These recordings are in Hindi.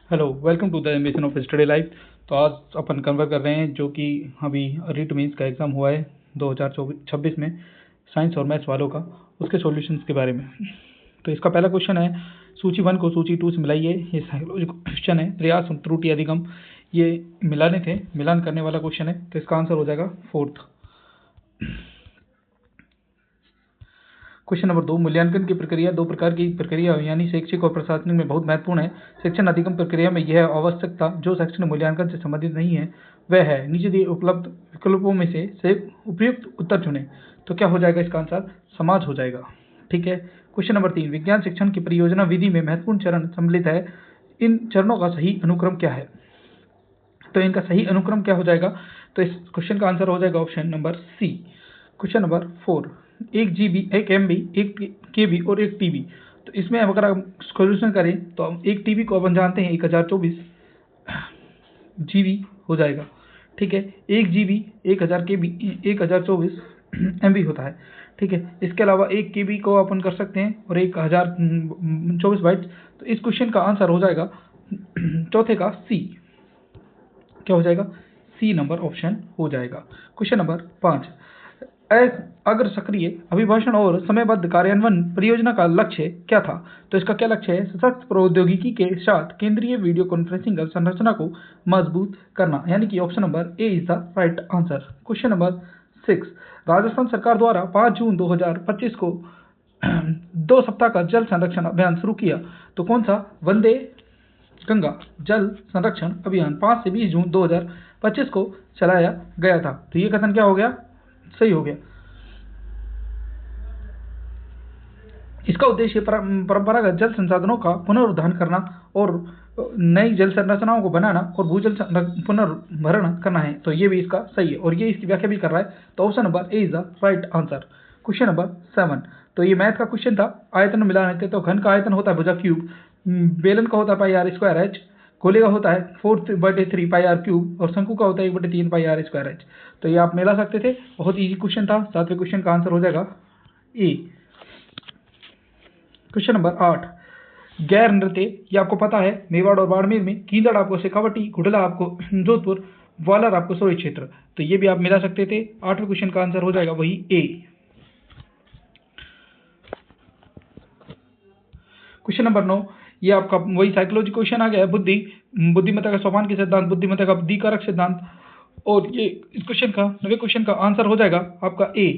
Hello, welcome to the ambition of study life. तो आज अपन कन्वर कर रहे हैं जो कि अभी रीट मीन्स का एग्ज़ाम हुआ है 2026 में साइंस और मैथ्स वालों का, उसके सॉल्यूशंस के बारे में। तो इसका पहला क्वेश्चन है, सूची 1 को सूची 2 से मिलाइए। ये साइकोलॉजी क्वेश्चन है, प्रयास त्रुटि अधिगम ये मिलाने थे, मिलान करने वाला क्वेश्चन है। तो इसका आंसर हो जाएगा 4th। क्वेश्चन नंबर 2, मूल्यांकन की प्रक्रिया दो प्रकार की प्रक्रिया यानी शैक्षिक और प्रशासनिक में बहुत महत्वपूर्ण है। शिक्षण अधिगम प्रक्रिया में यह आवश्यकता जो शैक्षणिक मूल्यांकन से संबंधित नहीं है वह है नीचे दिए उपलब्ध विकल्पों में से उपयुक्त उत्तर चुनें। तो क्या हो जाएगा इसका आंसर? समाज हो जाएगा। ठीक है। क्वेश्चन नंबर 3, विज्ञान शिक्षण की परियोजना विधि में महत्वपूर्ण चरण सम्मिलित है, इन चरणों का सही अनुक्रम क्या है? तो इनका सही अनुक्रम क्या हो जाएगा? तो इस क्वेश्चन का आंसर हो जाएगा option number C. Question number 4, 1 GB, 1 MB, 1 KB और 1 TB। तो इसमें अगर हम सॉल्यूशन करें तो हम 1 TB को अपन जानते हैं 1024 GB हो जाएगा। ठीक है। 1 GB 1000 KB 1024 MB होता है। ठीक है। इसके अलावा 1 KB को अपन कर सकते हैं और 1024 बाइट्स। तो इस क्वेश्चन का आंसर हो जाएगा चौथे का सी। क्या हो जाएगा? सी नंबर ऑप्शन हो जाएगा। क्वेश्चन नंबर 5, अग्र सक्रिय अभिभाषण और समयबद्ध कार्यान्वयन परियोजना का लक्ष्य क्या था? तो इसका क्या लक्ष्य है? सशक्त प्रौद्योगिकी के साथ केंद्रीय वीडियो कॉन्फ्रेंसिंग संरचना को मजबूत करना, यानी कि option number A is the right answer. Question number 6, Rajasthan सरकार द्वारा 5 जून 2025 को 2 सप्ताह का जल संरक्षण अभियान शुरू किया। तो कौन सा? वंदे गंगा जल संरक्षण अभियान 5 से 20 जून 2025 को चलाया गया था। तो ये कथन क्या हो गया? सही हो गया। इसका उद्देश्य परंपरागत जल संसाधनों का पुनरुद्धार करना और नई जल संरचनाओं को बनाना और भूजल पुनर्भरण करना है। तो ये भी इसका सही है और ये इसकी व्याख्या भी कर रहा है। तो option number A is the right answer. Question number 7, तो ये मैथ का क्वेश्चन था, आयतन मिला रहे थे। तो घन का आयतन होता है भुजा क्यूब, बेलन का होता है पाई आर स्क्वायर एच, गोले का होता है 4/3 पाई आर क्यूब और शंकु का होता है 1/3 पाई आर स्क्वायर एच। तो ये आप मिला सकते थे, बहुत ईजी क्वेश्चन था। 7वें क्वेश्चन का आंसर हो जाएगा ए। क्वेश्चन नंबर 8, गैर नृत्य, ये आपको पता है मेवाड़ और बाड़मेर में, कींदड़ आपको शेखावटी, घुटला आपको जोधपुर, ग्वालियर आपको सोई क्षेत्र। तो ये भी आप मिला सकते थे। 8वें क्वेश्चन का आंसर हो जाएगा वही ए। क्वेश्चन नंबर 9, ये आपका वही साइकोलॉजी क्वेश्चन आ गया है, बुद्धिमत्ता का सोपान के सिद्धांत, बुद्धिमत्ता का बुद्धिकारक सिद्धांत। और ये इस क्वेश्चन का 9वें क्वेश्चन का आंसर हो जाएगा आपका ए।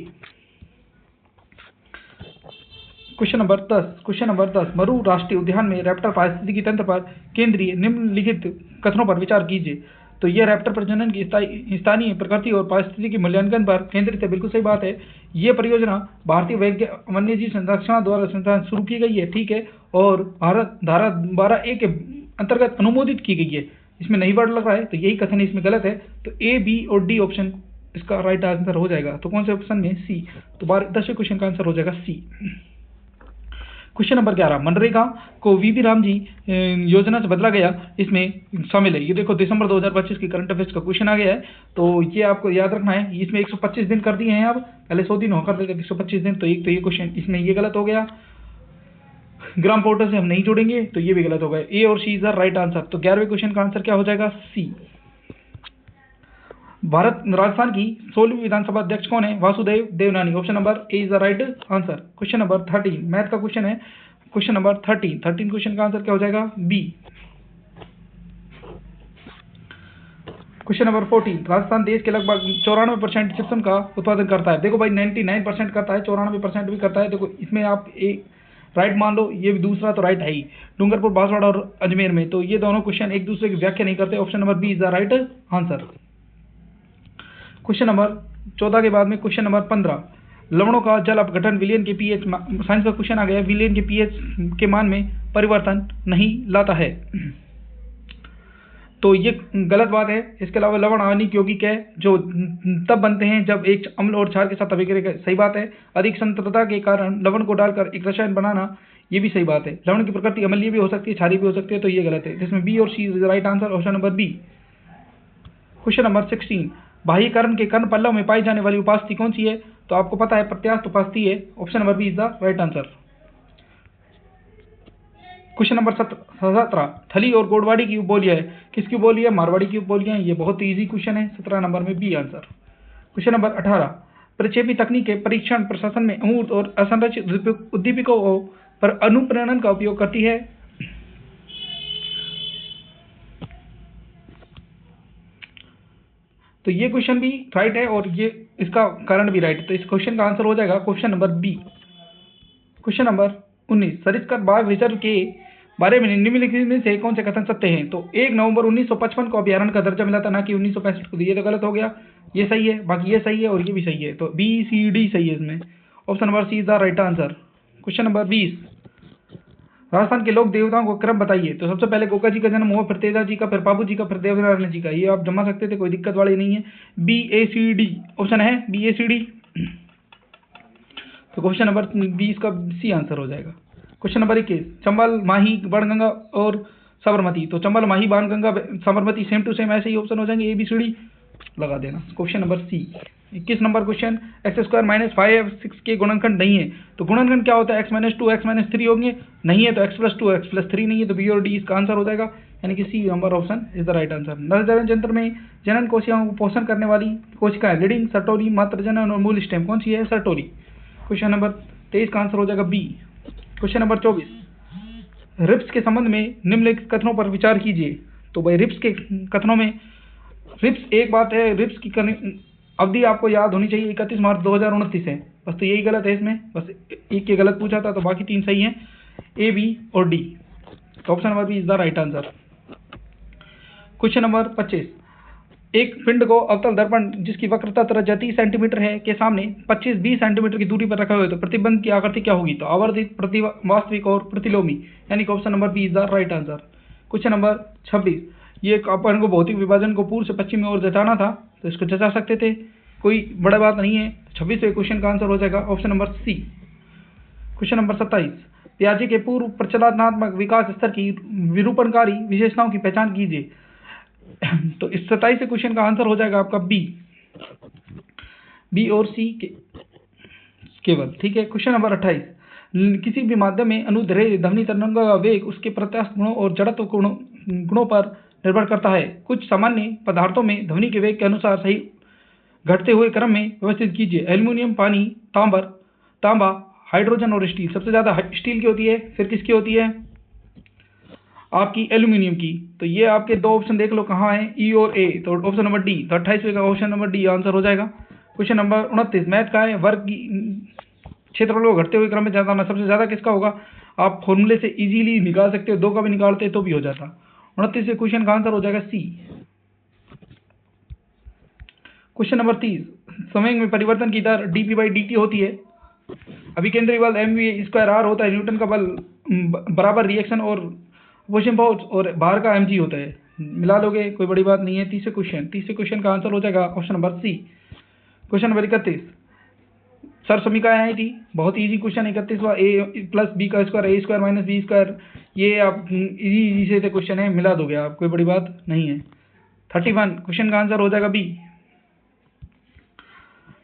क्वेश्चन नंबर 10, मरु राष्ट्रीय उद्यान में रैप्टर पारिस्थितिकी तंत्र पर केंद्रीय निम्नलिखित कथनों पर विचार कीजिए। तो यह रैप्टर प्रजनन की स्थानीय प्रकृति और पारिस्थितिकी मूल्यांकन पर केंद्रित है। बिल्कुल सही बात है। ये परियोजना भारतीय वन्यजीव संरक्षण द्वारा शुरू की गई है। ठीक है। और भारत धारा 12A के अंतर्गत अनुमोदित की गई है। इसमें नई वर्ड लग रहा है तो यही कथन इसमें गलत है। तो ए, बी और डी ऑप्शन इसका राइट आंसर हो जाएगा। तो कौन से ऑप्शन में? सी। तो 10वें क्वेश्चन का आंसर हो जाएगा सी। क्वेश्चन नंबर 11, मनरेगा को वीपी राम जी योजना से बदला गया, इसमें शामिल है। ये देखो दिसंबर 2025 की करंट अफेयर्स का क्वेश्चन आ गया है। तो ये आपको याद रखना है। इसमें 125 दिन कर दिए हैं, अब पहले 100 दिन होकर देते 125 दिन। तो ये क्वेश्चन इसमें ये गलत हो गया। ग्राम पोर्टल से हम नहीं जोड़ेंगे तो ये भी गलत हो गया। ए और C is the right answer. तो 11वें क्वेश्चन का आंसर क्या हो जाएगा? सी। भारत राजस्थान की 16वीं विधानसभा अध्यक्ष कौन है? Vasudev Devnani. Option number A is the right answer. Question number 13, math का क्वेश्चन है। क्वेश्चन नंबर 13 क्वेश्चन का आंसर क्या हो जाएगा? बी। क्वेश्चन नंबर 14, राजस्थान देश के लगभग 94% जिप्सम का उत्पादन करता है। देखो भाई 99% करता है, 94% भी करता है। देखो इसमें आप एक राइट मान लो, ये भी दूसरा तो राइट है ही, डूंगरपुर, बांसवाड़ा और अजमेर में। तो ये दोनों क्वेश्चन एक दूसरे की व्याख्या नहीं करते। Option number B is the right answer. Question number 14 के बाद में क्वेश्चन नंबर 15, लवणों का जल अपघटन विलयन के पीएच, साइंस का क्वेश्चन आ गया, विलयन के पीएच के मान में परिवर्तन नहीं लाता है। तो ये गलत बात है। इसके अलावा लवण अनिक यौगिक है जो तब बनते हैं जब एक अम्ल और क्षार के साथ अभिक्रिया। सही बात है। अधिक संतृप्तता के कारण लवण को डालकर एक रसायन बनाना, ये भी सही बात है। लवण की प्रकृति अम्लीय भी हो सकती है, क्षारीय भी हो सकती है। तो ये गलत है। जिसमें बी और C is the right answer. Option number B. Question number 16, बाह्यकर्ण के कर्ण पल्लव में पाई जाने वाली उपास्थि कौन सी है? तो आपको पता है प्रत्यास्थ उपास्थि है। Option number B is the right answer. Question number 17, Thali और गोडवाड़ी की उपबोलियां है, किसकी उपबोली है? मारवाड़ी की उपबोलियां। ये बहुत इजी क्वेश्चन है, 17 नंबर में बी आंसर। क्वेश्चन नंबर 18, प्रक्षेपी तकनीक के परीक्षण प्रशासन में अमूर्त और असंरचित उद्दीपकों पर अनुप्रेरण का उपयोग करती है। तो ये क्वेश्चन भी राइट है और ये इसका कारण भी राइट है, तो इस क्वेश्चन का आंसर हो जाएगा question number B. Question number 19, Sariska बाघ रिजर्व के बारे में निम्नलिखित में से कौन से कथन सत्य हैं? तो 1 नवंबर 1955 को अभ्यारण्य का दर्जा मिला था, ना कि 1965 को। ये तो गलत हो गया, ये सही है, बाकी ये सही है और ये भी सही है, तो बी सी डी सही है इसमें। Option number C is the right answer. Question number 20, Rajasthan के लोक देवताओं को क्रम बताइए। तो सबसे पहले गोगा जी का जन्म हुआ, फिर तेजा जी का, फिर बाबू जी का, फिर देवनारायण जी का। ये आप जमा सकते थे, कोई दिक्कत वाली नहीं है। B A C D option है, बी ए सी डी। तो क्वेश्चन नंबर 20 का सी आंसर हो जाएगा। क्वेश्चन नंबर 21, चंबल, माही, बाणगंगा और साबरमती। तो Chambal, Mahi, Banganga, Sabarmati same to same ऐसे ही ऑप्शन हो जाएंगे, ए बी सी डी लगा देना। Question number C. 21 number question, X square minus 5x के गुणनखंड नहीं है। तो गुणनखंड क्या होता है? x माइनस 2 x माइनस 3 होंगे, नहीं है तो x प्लस 2 x प्लस 3 नहीं है, तो बी और डी इसका आंसर हो जाएगा, यानी कि C number option is the right answer. नरजनन यंत्र में जनन कोशिकाओं को पोषण करने वाली कोशिका है, लीडिंग, सर्टोरी, मातृ जनन और मूल स्टेम, कौन सी है? सर्टोरी। क्वेश्चन नंबर 23 का आंसर हो जाएगा बी। क्वेश्चन नंबर 24, रिप्स के संबंध में निम्नलिखित कथनों पर विचार कीजिए। तो भाई रिप्स के कथनों में, रिप्स एक बात है, रिप्स की अवधि आपको याद होनी चाहिए, 31 मार्च 2029 है, बस। तो यही गलत है इसमें, बस एक के गलत पूछा था, तो बाकी 3 सही हैं, ए बी और डी। तो option number B is the right answer. Question number 25, एक पिंड को अवतल दर्पण जिसकी वक्रता त्रिज्या 30 सेंटीमीटर है के सामने 25-20 सेंटीमीटर की दूरी पर रखा हुआ है, तो प्रतिबंध की आकृति क्या होगी? तो आवर्धित, वास्तविक और प्रतिलोमी, यानी कि option number B is the right answer. Question number 26, ये अपन को भौतिक विभाजन को पूर्व से पश्चिम में और जताना था, तो इसको जता सकते थे, कोई बड़ा बात नहीं है। 26वें क्वेश्चन का आंसर हो जाएगा option number C. Question number 27, प्याजे के पूर्व प्रचलनात्मक विकास स्तर की विरूपणकारी विशेषताओं की पहचान कीजिए। तो इस 27वें क्वेश्चन का आंसर हो जाएगा आपका बी और सी केवल, ठीक है। क्वेश्चन नंबर 28, किसी भी माध्यम में अनुदैर्ध्य ध्वनि तरंगों का वेग उसके प्रत्यास्थ गुणों और जड़त्व गुणों पर निर्भर करता है। कुछ सामान्य पदार्थों में ध्वनि के वेग के अनुसार सही घटते हुए क्रम में व्यवस्थित कीजिए। एल्यूमिनियम, पानी, तांबा, हाइड्रोजन और स्टील। सबसे ज्यादा स्टील की होती है, फिर किसकी होती है? आपकी एल्यूमिनियम की। तो ये आपके दो ऑप्शन देख लो कहाँ है, ई और ए, तो ऑप्शन नंबर डी। तो 28वें का ऑप्शन नंबर डी आंसर हो जाएगा। क्वेश्चन नंबर 29, मैथ का है, वर्ग की क्षेत्रफल को घटते हुए क्रम में जाना सबसे ज्यादा किसका होगा? आप फॉर्मूले से इजीली निकाल सकते हो, 2 का भी निकालते तो भी हो जाता। 29वें क्वेश्चन का आंसर हो जाएगा सी। क्वेश्चन नंबर 30, संवेग में परिवर्तन की दर dp/dt होती है। अभिकेंद्री बल mv² होता है, न्यूटन का बल बराबर रिएक्शन और अपोजिशन फोर्स और भार का mg होता है, मिला लोगे, कोई बड़ी बात नहीं है। 30वें क्वेश्चन का आंसर हो जाएगा option number C. Question number 31, sir समीकरण आई थी, बहुत इजी क्वेश्चन। 31वां, a प्लस बी का square, a square minus B square, ये आप इजी से क्वेश्चन है, मिला दोगे आप, कोई बड़ी बात नहीं है। 31 क्वेश्चन का आंसर हो जाएगा बी।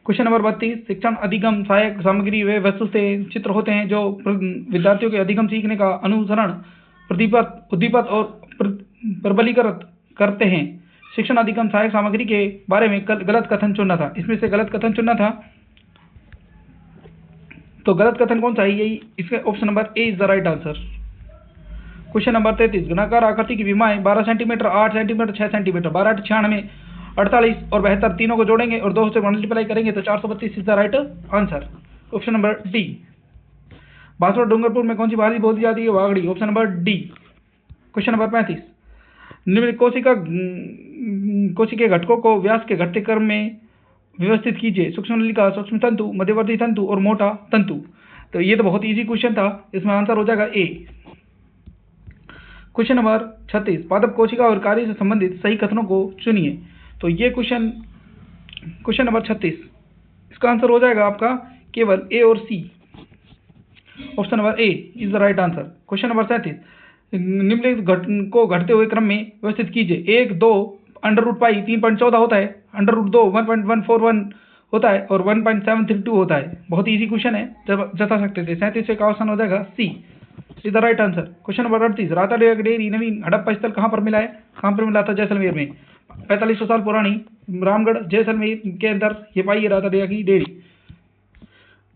क्वेश्चन नंबर 32, शिक्षण अधिगम सहायक सामग्री वे वस्तु से चित्र होते हैं जो विद्यार्थियों के अधिगम सीखने का अनुसरण, उद्दीपक और प्रबलीकृत करते हैं। शिक्षण अधिगम सहायक सामग्री के बारे में गलत कथन चुनना था, इसमें से गलत कथन चुनना था, तो गलत कथन कौन सा है? यही इसका option number A is the right answer. Question number 33, घनाकार आकृति की विमाएं 12 सेंटीमीटर, 8 सेंटीमीटर, 6 सेंटीमीटर, 12, 8, 96, 48 और 72 तीनों को जोड़ेंगे और 2 से मल्टीप्लाई करेंगे तो 432 is the right answer. Option number D. Banswara Dungarpur में कौन सी भाषा बोली जाती है? Wagdi. Option number D. Question number 35, निम्न कोशिका घटकों को व्यास के घटते क्रम में व्यवस्थित कीजिए। सूक्ष्म नलिका, सूक्ष्म तंतु, मध्यवर्ती तंतु और मोटा तंतु। तो ये तो बहुत इजी क्वेश्चन था, इसमें आंसर हो जाएगा ए। क्वेश्चन नंबर 36, पादप कोशिका और कार्य से संबंधित सही कथनों को चुनिए। तो ये क्वेश्चन नंबर 36, इसका आंसर हो जाएगा आपका केवल ए और C. Option number A is the right answer. Question number 37, निम्नलिखित को घटते हुए क्रम में व्यवस्थित कीजिए। 1, 2 √π 3.14 होता है, √2 1.141 होता है और 1.732 होता है। बहुत इजी क्वेश्चन है, जब जता सकते थे। 37वें का ऑप्शन हो जाएगा C. Is the right answer. Question number 38, राताडेरा डेयरी नवीन हड़प्पा स्थल कहाँ पर मिला है? कहाँ पर मिला था? जैसलमेर में। 4500 साल पुरानी रामगढ़ जैसलमेर के अंदर ये पाई है राताडेरा की डेयरी।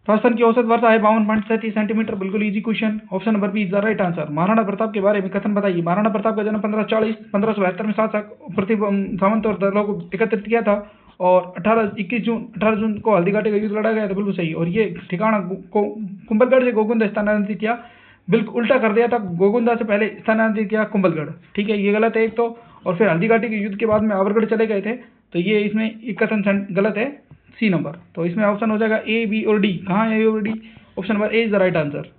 राजस्थान की औसत वर्षा है 52.37 सेंटीमीटर। बिल्कुल easy question. Option number B is the right answer. Maharana Pratap के बारे में कथन बताइए। महाराणा प्रताप का जन्म 1572 में शासक पृथ्वी सामंत और दलों को एकत्रित किया था और 21 जून को हल्दीघाटी का युद्ध लड़ा गया था। बिल्कुल सही। और ये ठिकाना कुंभलगढ़ से गोगुंदा स्थानांतरित किया। बिल्कुल उल्टा कर दिया था, गोगुंदा से पहले स्थानांतरित किया कुंभलगढ़। ठीक है, ये गलत है एक तो। और फिर हल्दीघाटी के युद्ध के बाद में आवरगढ़ चले गए थे, तो ये इसमें एक कथन गलत है, सी नंबर। तो इसमें ऑप्शन हो जाएगा ए, बी और डी। कहाँ है ए और D? Option number A is the right answer.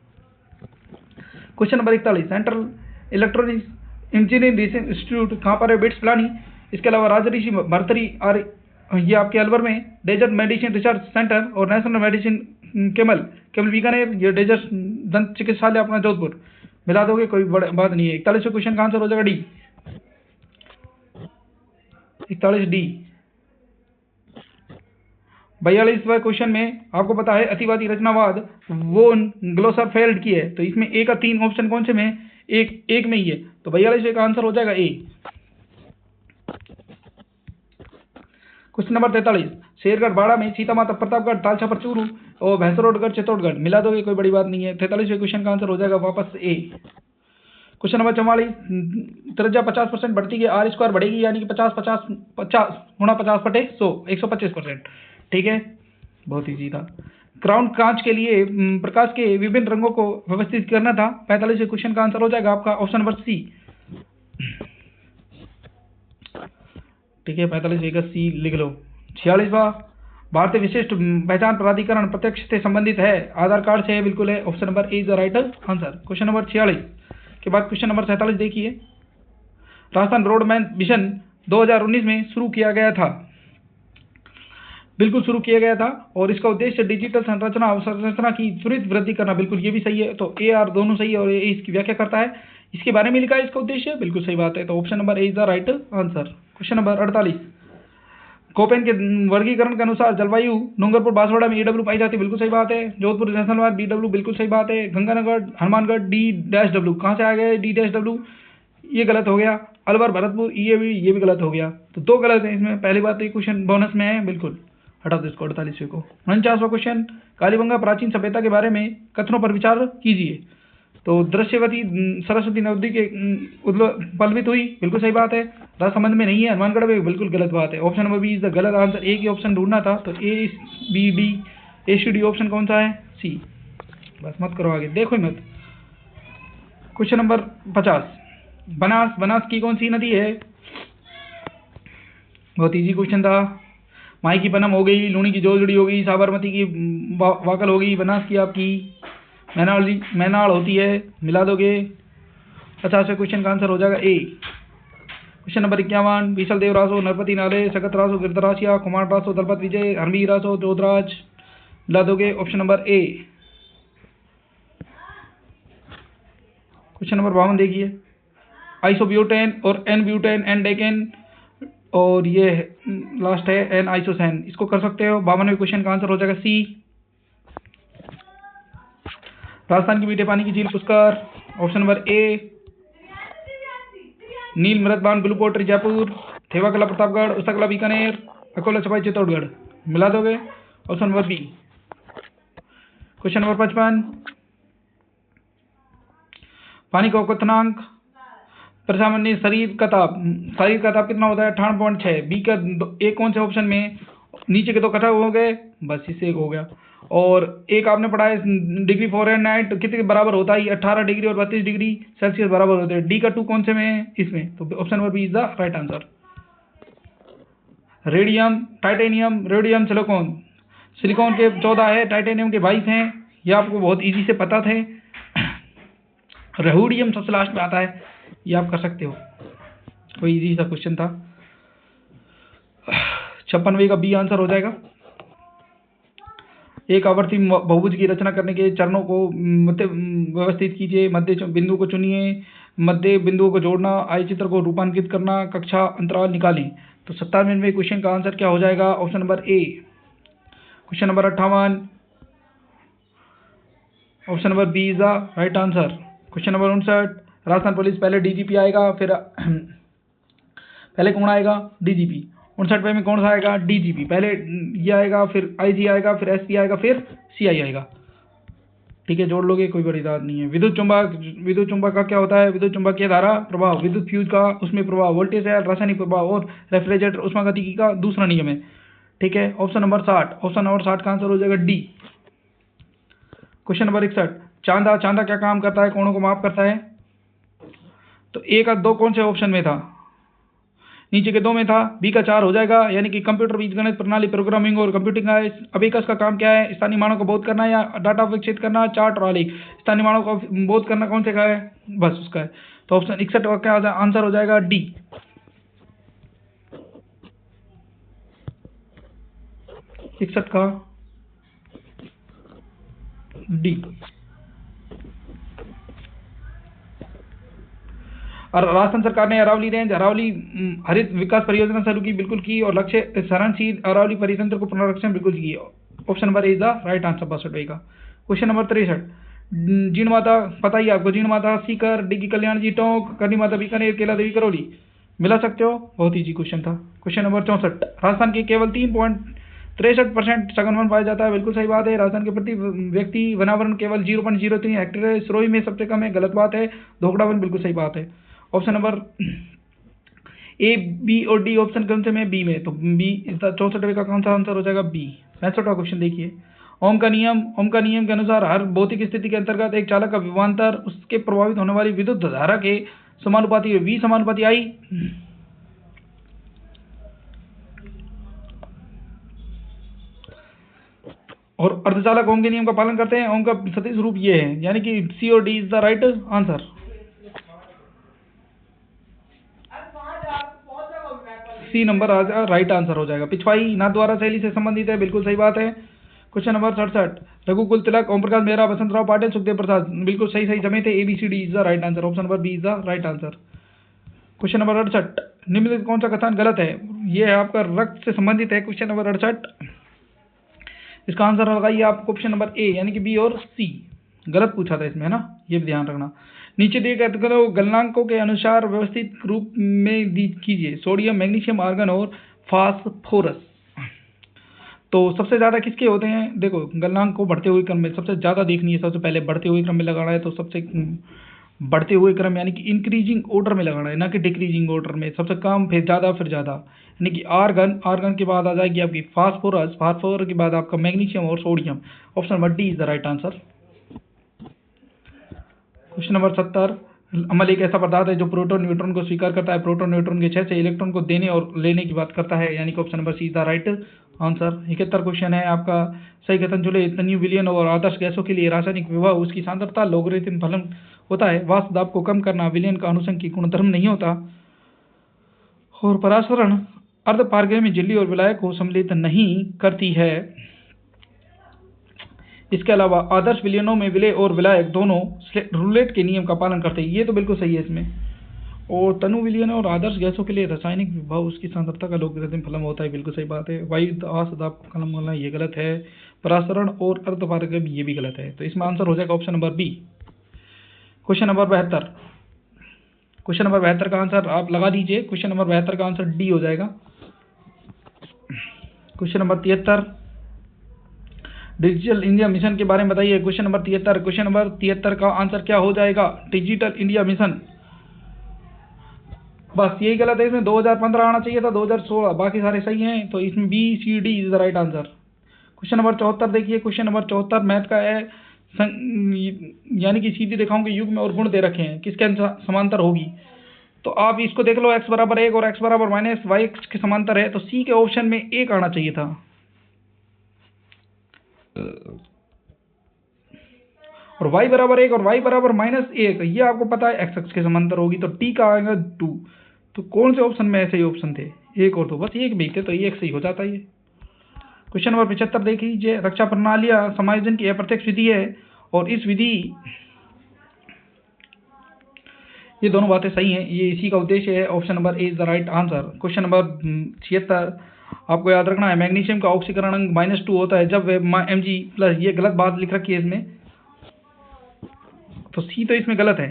Question number 41, central electronics engineering research institute कहाँ पर है? बिट्स पिलानी। इसके अलावा राजऋषि भर्तरी ये आपके अलवर में, डेजर्ट मेडिसिन रिसर्च सेंटर और नेशनल मेडिसिन केमल बीकानेर, ये डेजर्ट दंत चिकित्सालय अपना जोधपुर। मिला दोगे कोई बड़ी बात नहीं है। 41वें क्वेश्चन का आंसर हो जाएगा डी, 41 डी। 42वें क्वेश्चन में आपको पता है अतिवादी रचनावाद वोन ग्लोसरफेल्ड की है, तो इसमें ए का 3 ऑप्शन कौन से में? एक में ही है, तो 42वें का आंसर हो जाएगा ए। क्वेश्चन नंबर 43, शेरगढ़ बाड़ा में, सीता माता प्रतापगढ़, तालछापर चूरू और भैंसरोडगढ़ चित्तौड़गढ़। मिला दोगे कोई बड़ी बात नहीं है। 43वें क्वेश्चन का आंसर हो जाएगा वापस ए। क्वेश्चन नंबर 44, त्रिज्या 50% बढ़ती है, आर स्क्वायर बढ़ेगी, यानी कि 50 गुणा 50/100, 125%। ठीक है, बहुत ईजी था। क्राउन कांच के लिए प्रकाश के विभिन्न रंगों को व्यवस्थित करना था। 45वें क्वेश्चन का आंसर हो जाएगा आपका ऑप्शन नंबर सी। ठीक है, 45 का सी लिख लो। 46वां, भारतीय विशिष्ट पहचान प्राधिकरण प्रत्यक्ष से संबंधित है, आधार कार्ड से है। बिल्कुल है, option number A is the right answer. Question number 46 के बाद क्वेश्चन नंबर 47 देखिए। राजस्थान ब्रॉडबैंड मिशन 2019 में शुरू किया गया था। बिल्कुल शुरू किया गया था, और इसका उद्देश्य डिजिटल संरचना की त्वरित वृद्धि करना। बिल्कुल ये भी सही है, तो ए आर दोनों सही है, और ये इसकी व्याख्या करता है, इसके बारे में लिखा है इसका उद्देश्य। बिल्कुल सही बात है, तो option number A is the right answer. Question number 48, Koppen के वर्गीकरण के अनुसार जलवायु डूंगरपुर बांसवाड़ा में ईडब्ल्यू पाई जाती है। बिल्कुल सही बात है। जोधपुर नेशनल पार्क बीडब्ल्यू, बिल्कुल सही बात है। गंगानगर हनुमानगढ़ डी-डब्ल्यू, कहाँ से आ गया डी-डब्ल्यू? ये गलत हो गया। अलवर भरतपुर ये भी गलत हो गया, तो 2 गलत है इसमें। पहली बात ये क्वेश्चन बोनस में है, बिल्कुल हटा दो इसको। 48वें को। 49वां क्वेश्चन, कालीबंगा प्राचीन सभ्यता के बारे में कथनों पर विचार कीजिए। तो दृश्यवती सरस्वती नदी के पल्वित हुई, बिल्कुल सही बात है। राजसमंद में नहीं है, हनुमानगढ़ में, बिल्कुल गलत बात है। Option number B is the गलत आंसर। ए की ऑप्शन ढूंढना था, तो A B D, A C D option कौन सा है? सी। बस मत करो आगे, देखो ही मत। क्वेश्चन नंबर 50, बनास की कौन सी नदी है? बहुत इजी क्वेश्चन था। माई की बनम हो गई, लूणी की जोजड़ी हो गई, साबरमती की वाकल हो गई, बनास की आपकी मैनाल होती है। मिला दोगे। 50वें क्वेश्चन का आंसर हो जाएगा ए। क्वेश्चन नंबर 51, बीसल देव रासो, नरपति नाले, सकत रासो, गिरधरासिया, कुमार रासो, दलपत विजय, हरमी रासो, जोधराज। मिला दोगे, option number A. Question number 52 देखिए। आइसोब्यूटेन और एन ब्यूटेन, एन डेकेन, और ये लास्ट है एन आइसोसेन। इसको कर सकते हो। 52वें क्वेश्चन का आंसर हो जाएगा सी। राजस्थान की मीठे पानी की झील पुष्कर, ऑप्शन नंबर ए। नील मृदबान ब्लू पोट्री जयपुर, थेवा कला प्रतापगढ़, उषा कला बीकानेर, अकोला छपाई चित्तौड़गढ़। मिला दोगे, option number B. Question number 55, पानी का अवकथनांक प्रसामान्य शरीर का ताप कितना होता है? 58.6। बी का एक कौन से ऑप्शन में? नीचे के 2 कटा हो गए, बस इससे एक हो गया। और एक आपने पढ़ा है डिग्री फ़ारेनहाइट कितने बराबर होता है? 18 डिग्री और 32 डिग्री सेल्सियस बराबर होते हैं। डी का 2 कौन से में है इसमें? तो option number B is the right answer. Radium, titanium, radium, silicon के 14 है, टाइटेनियम के 22 हैं। ये आपको बहुत ईजी से पता थे। रेहुडियम सबसे लास्ट में आता है, ये आप कर सकते हो, कोई इजी सा क्वेश्चन था। 56वें का बी आंसर हो जाएगा। एक आवर्ती बहुभुज की रचना करने के चरणों को व्यवस्थित कीजिए। मध्य बिंदु को चुनिए, मध्य बिंदुओं को जोड़ना, आय चित्र को रूपांकित करना, कक्षा अंतराल निकालें। तो 57वें क्वेश्चन का आंसर क्या हो जाएगा? Option number A. Question number 58, option number B is the right answer. Question number 59, Rajasthan police पहले डीजीपी आएगा, फिर पहले कौन आएगा? डीजीपी। 59 में कौन सा आएगा? डीजीपी। पहले ये आएगा, फिर आईजी आएगा, फिर एसपी आएगा, फिर सीआई आएगा। ठीक है, जोड़ लोगे, कोई बड़ी बात नहीं है। विद्युत चुंबक का क्या होता है? विद्युत चुंबकीय धारा प्रभाव, विद्युत फ्यूज का उसमें प्रभाव, वोल्टेज है, रासायनिक प्रभाव और रेफ्रिजरेटर उष्मागतिकी का दूसरा नियम है। ठीक है, ऑप्शन नंबर 60 का आंसर हो जाएगा डी। क्वेश्चन नंबर 61, चांदा क्या काम करता है? कोणों को माफ करता है। तो ए का 2 कौन से ऑप्शन में था? नीचे के 2 में था। बी का 4 हो जाएगा, यानी कि कंप्यूटर बीजगणित प्रणाली, प्रोग्रामिंग और कंप्यूटिंग है। अबेकस का काम क्या है? स्थानीय मानों को बोध करना या डाटा विकसित करना, चार्ट और आलेख। स्थानीय मानों को बोध करना कौन से का है? बस उसका है। तो ऑप्शन 61 का क्या आंसर हो जाएगा? डी। 61 का डी। और राजस्थान सरकार ने अरावली रेंज, अरावली हरित विकास परियोजना शुरू की, बिल्कुल की, और लक्ष्य संरक्षित अरावली परितंत्र को पुनर्रक्षण बिल्कुल की। Option number A is the right answer 62 का। क्वेश्चन नंबर 63, जीण माता पता ही आपको, जीण माता सीकर, डिग्गी कल्याण जी टोंक, करनी माता बीकानेर, केला देवी करौली। मिला सकते हो, बहुत ईजी क्वेश्चन था। क्वेश्चन नंबर 64, राजस्थान के केवल 3.63% सघन वन पाया जाता है, बिल्कुल सही बात है। राजस्थान के प्रति व्यक्ति वनावरण केवल 0.03 हेक्टेयर है, सिरोही में सबसे कम है, गलत बात है। धोकड़ा वन बिल्कुल सही बात है। ऑप्शन नंबर ए, बी और डी ऑप्शन कौन से में? बी में, तो बी इस 64 का कौन सा आंसर हो जाएगा? बी। 65वां क्वेश्चन देखिए, ओम का नियम के अनुसार हर भौतिक स्थिति के अंतर्गत एक चालक का विभवांतर उसके प्रभावित होने वाली विद्युत धारा के समानुपाती है, वी समानुपाती आई। और अर्धचालक ओम के नियम का पालन करते हैं। ओम का सदिश रूप ये है, यानी कि सी और D is the right answer. C number right answer हो जाएगा। पिछवाई नाथद्वारा शैली से संबंधित है, बिल्कुल सही बात है। क्वेश्चन नंबर 67, रघुकुल तिलक, ओम प्रकाश मेहरा, बसंतराव पाटिल, सुखदेव प्रसाद, बिल्कुल सही जमे थे। ABCD is the right answer. Option number B is the right answer. Question number 68, निम्नलिखित कौन सा कथन गलत है? ये है आपका रक्त से संबंधित है। क्वेश्चन नंबर 68, इसका आंसर लगाइए आप ऑप्शन नंबर ए, यानी कि बी और सी। गलत पूछा था इसमें, है ना, ये भी ध्यान रखना। नीचे दिए गए गलनांकों के अनुसार व्यवस्थित रूप में कीजिए, सोडियम, मैग्नीशियम, आर्गन और फास्फोरस। तो सबसे ज़्यादा किसके होते हैं? देखो, गलनांक को बढ़ते हुए क्रम में सबसे ज़्यादा देखनी है। सबसे पहले बढ़ते हुए क्रम में लगाना है, तो सबसे बढ़ते हुए क्रम यानी कि इंक्रीजिंग ऑर्डर में लगाना है, ना कि डिक्रीजिंग ऑर्डर में। सबसे कम, फिर ज़्यादा, फिर ज़्यादा, यानी कि आर्गन के बाद आ जाएगी आपकी फास्फोरस के बाद आपका मैग्नीशियम और sodium. Option number D is the right answer. Question number 70, अम्ल एक ऐसा पदार्थ है जो प्रोटॉन न्यूट्रॉन को स्वीकार करता है, प्रोटॉन न्यूट्रॉन के 6 से इलेक्ट्रॉन को देने और लेने की बात करता है, यानी कि option number C is the right answer. 71 question है आपका, सही कथन चुने। तन्यु विलयन और आदर्श गैसों के लिए रासायनिक विभव उसकी सांद्रता लोगरिथम फलन होता है। वाष्प दाब को कम करना विलयन का अनुषंगी गुणधर्म नहीं होता। और परासरण अर्धपारगम्य झिल्ली और विलायक को सम्मिलित नहीं करती है। इसके अलावा आदर्श विलयनों में विलय और विलायक दोनों रूलेट के नियम का पालन करते हैं। ये तो बिल्कुल सही है इसमें। और तनु विलयन और आदर्श गैसों के लिए रासायनिक विभव उसकी सांद्रता का लोगरिथम फलन होता है, बिल्कुल सही बात है। वायु दाब को कम करना ये गलत है। परासरण और अर्धपारगम्य ये भी गलत है। तो इसमें आंसर हो जाएगा option number B. Question number 72 का आंसर आप लगा दीजिए। क्वेश्चन नंबर 72 का आंसर डी हो जाएगा। Question number 73, digital India mission के बारे में बताइए। क्वेश्चन नंबर 73 का आंसर क्या हो जाएगा? Digital India mission. बस यही गलत है इसमें, 2015 आना चाहिए था, 2016, बाकी सारे सही हैं। तो इसमें B C D is the right answer. Question number 74 देखिए। क्वेश्चन नंबर 74 मैथ का है, यानी कि सीधी रेखाओं के युग्म और गुण दे रखे हैं, किसके समांतर होगी। तो आप इसको देख लो, x बराबर 1 और x बराबर माइनस y के समांतर है, तो सी के ऑप्शन में 1 आना चाहिए था। और y बराबर 1 और y बराबर -1, ये आपको पता है x के समांतर होगी, तो t का आएगा 2। तो कौन से ऑप्शन में ऐसे ही ऑप्शन थे? 1 और 2, बस एक भी थे, तो ये 1 सही हो जाता है ये। क्वेश्चन नंबर 75 देख लीजिए। रक्षा प्रणालियां समायोजन की अप्रत्यक्ष विधि है, और इस विधि, ये दोनों बातें सही हैं, ये इसी का उद्देश्य है। Option number A is the right answer. Question number 76 आपको याद रखना है, मैग्नीशियम का ऑक्सीकरण अंक -2 होता है जब Mg+, ये गलत बात लिख रखी है इसमें, तो सी तो इसमें गलत है।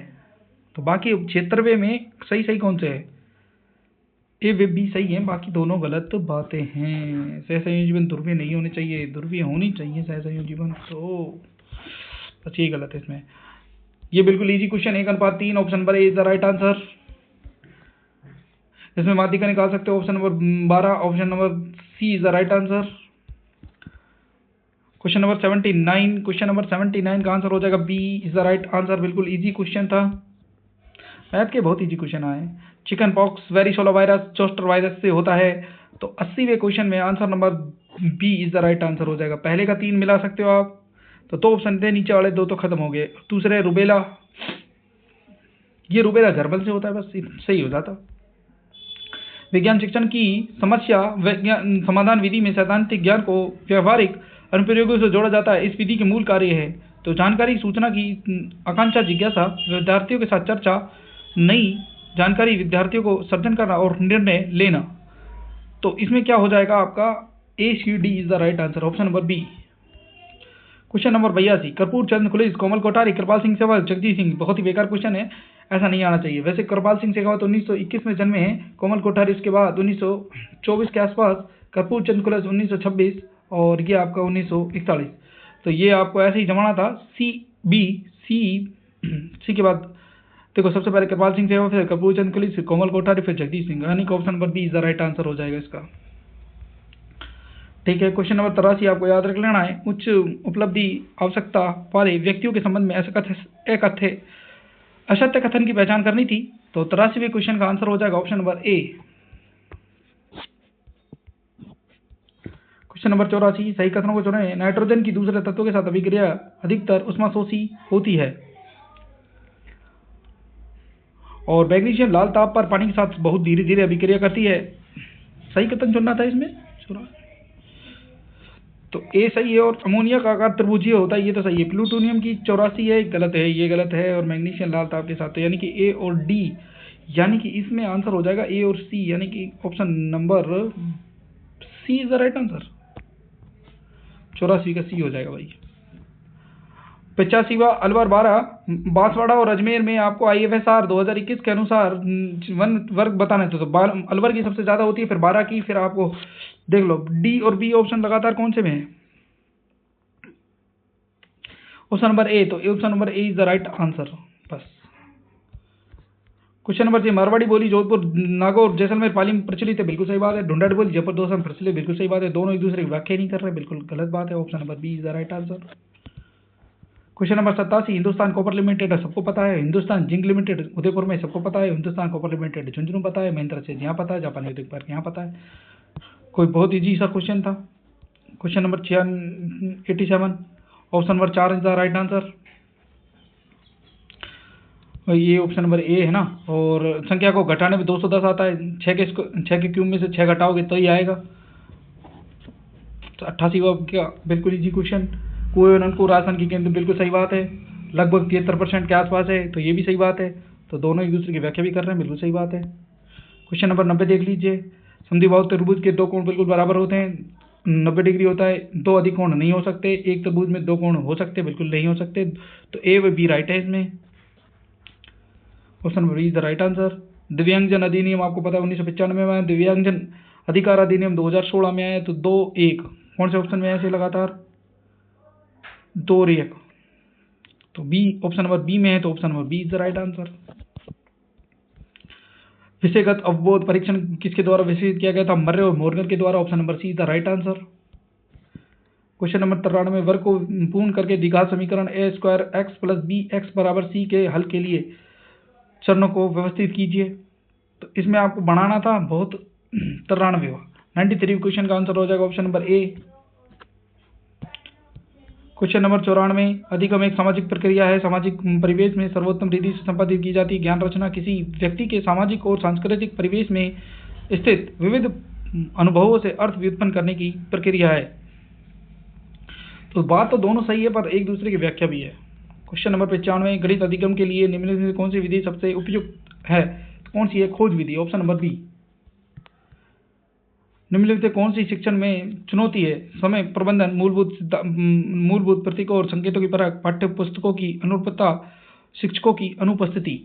तो बाकी 76वें में सही कौन से है? ए व बी सही है, बाकी दोनों गलत बातें हैं। सहसंयोजी ध्रुवीय नहीं होने चाहिए, ध्रुवीय होनी चाहिए सहसंयोजी बंध, तो बस ये गलत है इसमें। ये बिल्कुल easy question, 1:3, option number A is the right answer. इसमें माध्यिका निकाल सकते हो, option number 12, option number C is the right answer. Question number 79 का आंसर हो जाएगा B is the right answer. बिल्कुल इजी क्वेश्चन था, मैथ के बहुत इजी क्वेश्चन आए। Chicken pox varicella virus zoster virus से होता है। तो 80वें क्वेश्चन में answer number B is the right answer हो जाएगा। पहले का 3 मिला सकते हो आप, तो 2 ऑप्शन थे, नीचे वाले 2 तो खत्म हो गए। दूसरे रुबेला, ये रुबेला जर्मन से होता है, बस सही हो जाता। विज्ञान शिक्षण की समस्या विज्ञान समाधान विधि में सैद्धांतिक ज्ञान को व्यवहारिक अनुप्रयोगों से जोड़ा जाता है। इस विधि के मूल कार्य है तो जानकारी, सूचना की आकांक्षा, जिज्ञासा, विद्यार्थियों के साथ चर्चा, नई जानकारी, विद्यार्थियों को सर्जन करना और निर्णय लेना। तो इसमें क्या हो जाएगा आपका? A C D is the right answer, option number B. Question number 82, Karpoor चंद कुलिस, कोमल कोठारी, कृपाल सिंह सेहवाग, जगजीत सिंह। बहुत ही बेकार क्वेश्चन है, ऐसा नहीं आना चाहिए। वैसे कृपाल सिंह सेहवाग 1921 में जन्मे हैं, कोमल कोठारी उसके बाद 1924 के आसपास, कर्पूर चंद कुलिस 1926 और ये आपका 1941। तो ये आपको ऐसे ही जमाना था। सी के बाद देखो, सबसे पहले कृपाल सिंह सेहवाग, फिर कर्पूर चंद कुलिस, फिर कोमल कोठारी, फिर जगजीत सिंह, यानी कि option number B is the right answer हो जाएगा इसका। ठीक है, क्वेश्चन नंबर 83 आपको याद रख लेना है। उच्च उपलब्धि आवश्यकता वाले व्यक्तियों के संबंध में असत्य कथन की पहचान करनी थी। तो 83वें क्वेश्चन का आंसर हो जाएगा option number A. Question number 84, सही कथनों को चुनें। नाइट्रोजन की दूसरे तत्वों के साथ अभिक्रिया अधिकतर उष्माशोषी होती है और मैग्नीशियम लाल ताप पर पानी के साथ बहुत धीरे धीरे अभिक्रिया करती है। सही कथन चुनना था इसमें, तो ए सही है। और अमोनिया का आकार त्रिभुजीय होता है, ये तो सही है। प्लूटोनियम की 84 है, गलत है, ये गलत है। और मैग्नीशियम लाल ताप के साथ, तो यानी कि ए और डी, यानी कि इसमें आंसर हो जाएगा ए और सी, यानी कि option number C is the right answer. 84 का सी हो जाएगा भाई। 85वां, अलवर 12, बांसवाड़ा और अजमेर में आपको IFSR 2021 के अनुसार वन वर्ग बताना है। तो अलवर की सबसे ज्यादा होती है, फिर 12 की, फिर आपको देख लो डी और बी ऑप्शन लगातार कौन से में है? ऑप्शन नंबर ए, तो option number A is the right answer. बस। क्वेश्चन नंबर 6, मारवाड़ी बोली जोधपुर, नागौर, जैसलमेर, पाली में प्रचलित है, बिल्कुल सही बात है। ढूंढाड़ बोली जयपुर, दोसा में प्रचलित, बिल्कुल सही बात है। दोनों एक दूसरे की व्याख्या नहीं कर रहे, बिल्कुल गलत बात है। Option number B is the right answer. Question number 87, Hindustan Copper Limited सबको पता है, हिंदुस्तान जिंक लिमिटेड उदयपुर में सबको पता है, हिंदुस्तान कॉपर लिमिटेड झुंझुनू पता है, महिंद्रा से यहाँ पता है, जापानी उद्योग पार्क यहाँ पता है। कोई बहुत इजी सा क्वेश्चन था। Question number 87, option number 4 is the right answer. ये ऑप्शन नंबर ए है ना। और संख्या को घटाने में 210 आता है, 6 के क्यूब में से 6 घटाओगे तो ही आएगा। 88वां क्या बिल्कुल इजी क्वेश्चन, कुएं और नलकूप राजस्थान की केंद्र, बिल्कुल सही बात है। लगभग 73% के आसपास है, तो ये भी सही बात है। तो दोनों एक दूसरे की व्याख्या भी कर रहे हैं, बिल्कुल सही बात है। क्वेश्चन नंबर 90 देख लीजिए। समद्विबाहु त्रिभुज के 2 कोण बिल्कुल बराबर होते हैं, 90 डिग्री होता है। 2 अधिक कोण नहीं हो सकते, एक त्रिभुज में 2 कोण हो सकते, बिल्कुल नहीं हो सकते। तो ए व बी राइट है इसमें। Option number B is the right answer. दिव्यांगजन अधिनियम आपको पता है 1995 में, दिव्यांगजन अधिकार अधिनियम 2016 में आया। तो 2-1 कौन से ऑप्शन में ऐसे लगातार 2 और 1, तो बी ऑप्शन नंबर बी में है, तो option number B is the right answer. विषयगत अवबोध परीक्षण किसके द्वारा विकसित किया गया था? मर्रे और मॉर्गन के द्वारा। Option number C is the right answer. Question number 93, वर्ग को पूर्ण करके द्विघात समीकरण a² x + bx = c के हल के लिए चरणों को व्यवस्थित कीजिए। तो इसमें आपको बनाना था बहुत 93वां 93 क्वेश्चन का आंसर हो जाएगा option number A. Question number 94, अधिगम एक सामाजिक प्रक्रिया है, सामाजिक परिवेश में सर्वोत्तम रीति से संपादित की जाती है। ज्ञान रचना किसी व्यक्ति के सामाजिक और सांस्कृतिक परिवेश में स्थित विविध अनुभवों से अर्थ व्युत्पन्न करने की प्रक्रिया है। तो बात तो दोनों सही है, पर एक दूसरे की व्याख्या भी है। क्वेश्चन नंबर 95, गणित अधिगम के लिए निम्नलिखित में कौन सी विधि सबसे उपयुक्त है? कौन सी है? खोज विधि, ऑप्शन नंबर बी। निम्नलिखित कौन सी शिक्षण में चुनौती है? समय प्रबंधन, मूलभूत प्रतीकों और संकेतों की परख, पाठ्य पुस्तकों की अनुरूपता, शिक्षकों की अनुपस्थिति।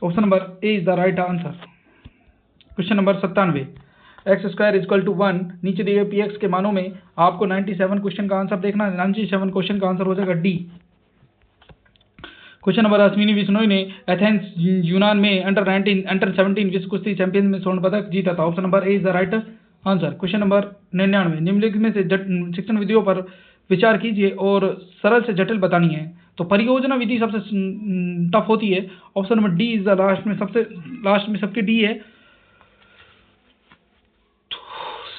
Option number A is the right answer. Question number 97, X square equal to 1, नीचे दिए पी एक्स के मानों में आपको 97 क्वेश्चन का आंसर देखना है। 97 क्वेश्चन का आंसर हो जाएगा D. Question number, Ashwini Bishnoi ने एथेंस यूनान में अंडर-17 विश्व कुश्ती चैंपियन में स्वर्ण पदक जीता था। Option number A is the right answer. Question number 99, निम्नलिखित में से शिक्षण विधियों पर विचार कीजिए और सरल से जटिल बतानी है। तो परियोजना विधि सबसे टफ होती है। Option number D is the last में सबके डी है।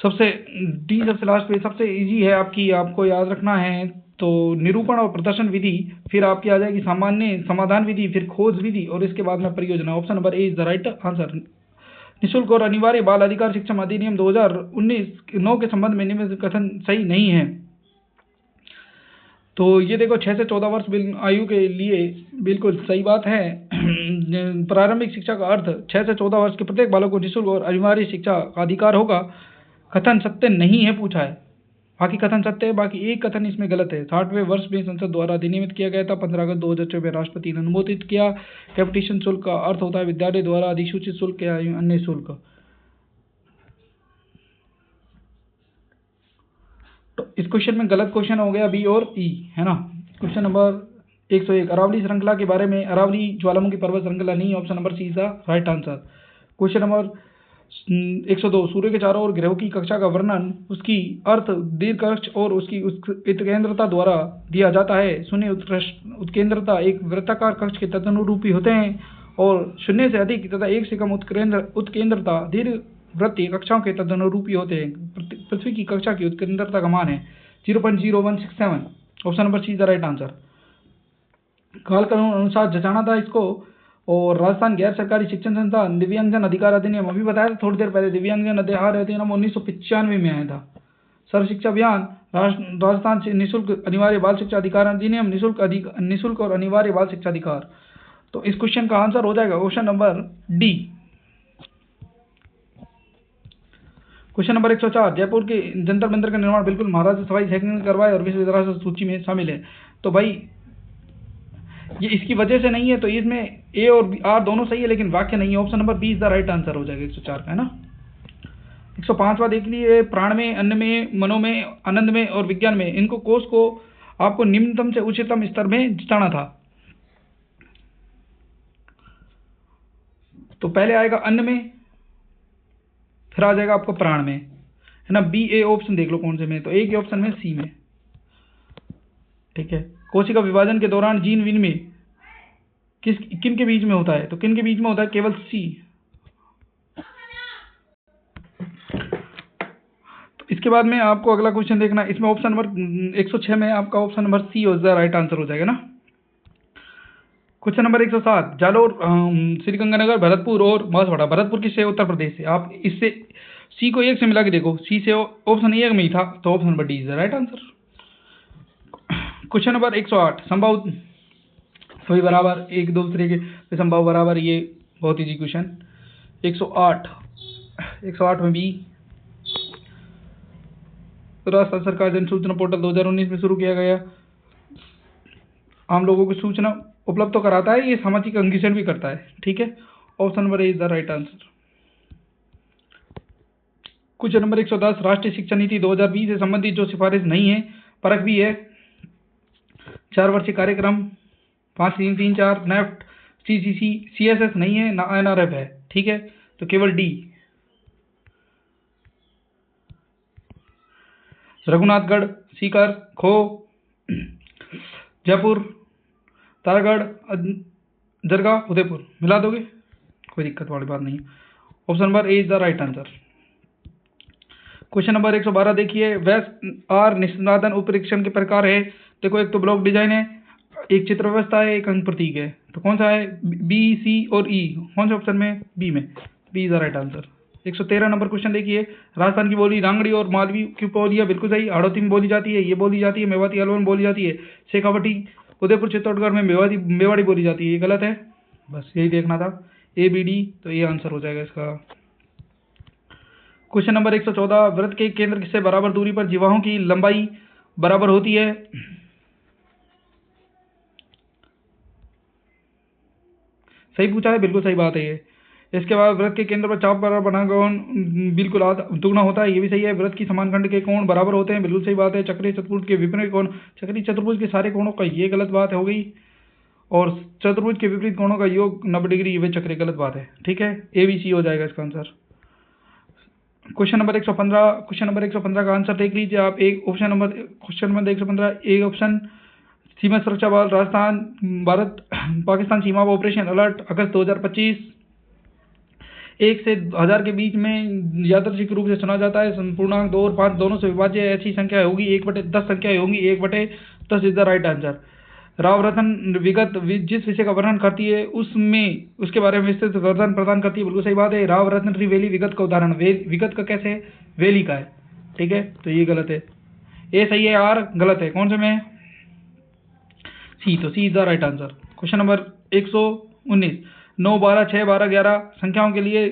सबसे लास्ट पे सबसे इजी है आपको याद रखना है। तो निरूपण और प्रदर्शन विधि, फिर आपकी आ जाएगी सामान्य समाधान विधि, फिर खोज विधि और इसके बाद में परियोजना। Option number A is the right answer. निःशुल्क और अनिवार्य बाल अधिकार शिक्षा अधिनियम 2019 के संबंध में निम्न कथन सही नहीं है। तो ये देखो 6 से 14 वर्ष आयु के लिए बिल्कुल सही बात है। प्रारंभिक शिक्षा का अर्थ 6 से 14 वर्ष के प्रत्येक बालक को निःशुल्क और अनिवार्य शिक्षा का अधिकार होगा। कथन सत्य नहीं है पूछा है, बाकी कथन सत्य है, बाकी एक कथन इसमें गलत है। 60वें वर्ष में संसद द्वारा अधिनियमित किया गया था। 15 अगस्त 2006 में राष्ट्रपति ने अनुमोदित किया। कैपिटेशन शुल्क का अर्थ होता है विद्यालय द्वारा अधिसूचित शुल्क या अन्य शुल्क। तो इस क्वेश्चन में गलत क्वेश्चन हो गया बी और ई, है ना। क्वेश्चन नंबर 101, अरावली श्रृंखला के बारे में, अरावली ज्वालामुखी पर्वत श्रृंखला नहीं। Option number C is the right answer. Question number 102, सूर्य के चारों ओर ग्रहों की कक्षा का वर्णन उसकी अर्थ दीर्घ कक्ष और उसकी उत्केंद्रता द्वारा दिया जाता है। शून्य उत्केंद्रता एक वृत्ताकार कक्ष के तदनुरूपी होते हैं और शून्य से अधिक तथा 1 से कम उत्केंद्रता दीर्घ वृत्तीय कक्षाओं के तदनुरूपी होते हैं। पृथ्वी की कक्षा की उत्केंद्रता का मान है 0.0167। Option number C is the right answer. काल कानून अनुसार जचाना था इसको। और राजस्थान गैर सरकारी शिक्षण संस्थान दिव्यांगजन अधिकार अधिनियम, अभी बताया था थोड़ी देर पहले, दिव्यांगजन अधिकार अधिनियम 1995 में आया था। सर्व शिक्षा अभियान, राजस्थान से निःशुल्क अनिवार्य बाल शिक्षा अधिकार अधिनियम, निःशुल्क और अनिवार्य बाल शिक्षा अधिकार। तो इस क्वेश्चन का आंसर हो जाएगा option number D. Question number 104, Jaipur के जंतर मंतर का निर्माण बिल्कुल महाराजा सवाई सहगल ने करवाया और विश्व विरासत सूची में शामिल है। तो भाई ये इसकी वजह से नहीं है, तो इसमें ए और आर दोनों सही है लेकिन वाक्य नहीं है। Option number B is the right answer हो जाएगा 104 का, है ना। 105वां देख लिए, प्राण में, अन्न में, मनो में, आनंद में और विज्ञान में, इनको कोष को आपको निम्नतम से उच्चतम स्तर में जिताना था। तो पहले आएगा अन्न में, फिर आ जाएगा आपको प्राण में, है ना। बी ए ऑप्शन देख लो कौन से में, तो एक ही ऑप्शन में सी में, ठीक है। कोशिका विभाजन के दौरान जीन विन में किन के बीच में होता है, तो किन के बीच में होता है, केवल सी। तो इसके बाद में आपको अगला क्वेश्चन देखना, इसमें ऑप्शन नंबर 106 में आपका option number C is the right answer हो जाएगा ना। क्वेश्चन नंबर 107, जालोर, श्रीगंगानगर, भरतपुर और बांसवाड़ा। भरतपुर किससे, उत्तर प्रदेश से। आप इससे सी को एक से मिला के देखो, सी से ऑप्शन एक में ही था, तो option number D is the right answer. Question number 108, संभव सभी बराबर एक दूसरे के संभव बराबर, ये बहुत इजी क्वेश्चन। 108 में बी, राजस्थान सरकार जन सूचना पोर्टल 2019 में शुरू किया गया, आम लोगों को सूचना उपलब्ध तो कराता है, ये सामाजिक अंगीकरण भी करता है, ठीक है। Option number A is the right answer. Question number 110, राष्ट्रीय शिक्षा नीति 2020 से संबंधित जो सिफारिश नहीं है, परख भी है, 4 वर्षीय कार्यक्रम, 5334, नेफ्ट, सीसीसी, सीएसएस नहीं है, ना एनआरएफ है, ठीक है। तो केवल डी। रघुनाथगढ़, सीकर, खो, जयपुर, तारागढ़, जरगा, उदयपुर, मिला दोगे, कोई दिक्कत वाली बात नहीं। Option number A is the right answer. Question number 112 देखिए, वेस्ट आर निष्पादन उपरीक्षण के प्रकार है। देखो, एक तो ब्लॉक डिजाइन है, एक चित्र व्यवस्था है, एक अंक प्रतीक है। तो कौन सा है, बी, सी और ई, कौन से ऑप्शन में, बी में, B is the right answer. 113 number question देखिए, राजस्थान की बोली रांगड़ी और मालवी की बोलियां बिल्कुल सही, हाड़ौती में बोली जाती है, ये बोली जाती है, मेवाती अलवर में बोली जाती है, शेखावटी, उदयपुर, चित्तौड़गढ़ में मेवाड़ी बोली जाती है, ये गलत है, बस यही देखना था। ए बी डी, तो ये आंसर हो जाएगा इसका। क्वेश्चन नंबर 114, वृत्त के केंद्र से बराबर दूरी पर जिह्वाओं की लंबाई बराबर होती है। सही पूछा है, बिल्कुल सही बात है ये। इसके बाद वृत्त के केंद्र पर चाप बराबर बना कोण बिल्कुल दुगना होता है, ये भी सही है। वृत्त की समान खंड के कोण बराबर होते हैं, बिल्कुल सही बात है। चक्रीय चतुर्भुज के विपरीत कोण, चक्रीय चतुर्भुज के सारे कोणों का ये गलत बात हो गई, और चतुर्भुज के विपरीत कोणों का योग 90 डिग्री, ये चक्रीय, गलत बात है। ठीक है, ए बी सी हो जाएगा इसका आंसर। क्वेश्चन नंबर 115 का आंसर देख लीजिए आप। क्वेश्चन नंबर 115, एक ऑप्शन सीमा सुरक्षा बल राजस्थान भारत पाकिस्तान सीमा पर ऑपरेशन अलर्ट अगस्त 2025 1 से 1000 के बीच में यादृच्छिक रूप से चुना जाता है। पूर्णांक 2 और 5 दोनों से विभाज्य ऐसी संख्या होगी 1/10 संख्या होगी 1/10 इज द राइट आंसर। रावरत्न विगत जिस विषय का वर्णन करती है उसमें उसके बारे में विस्तृत वर्णन प्रदान करती है, बिल्कुल सही बात है। रावरत्न त्रिवेली विगत का उदाहरण, विगत का कैसे है, वेली का है। ठीक है, तो ये गलत है, ए सही है, आर गलत है। कौन से में, सी, तो C is the right answer. Question number 119, 9, 12, 6, 12, 11 संख्याओं के लिए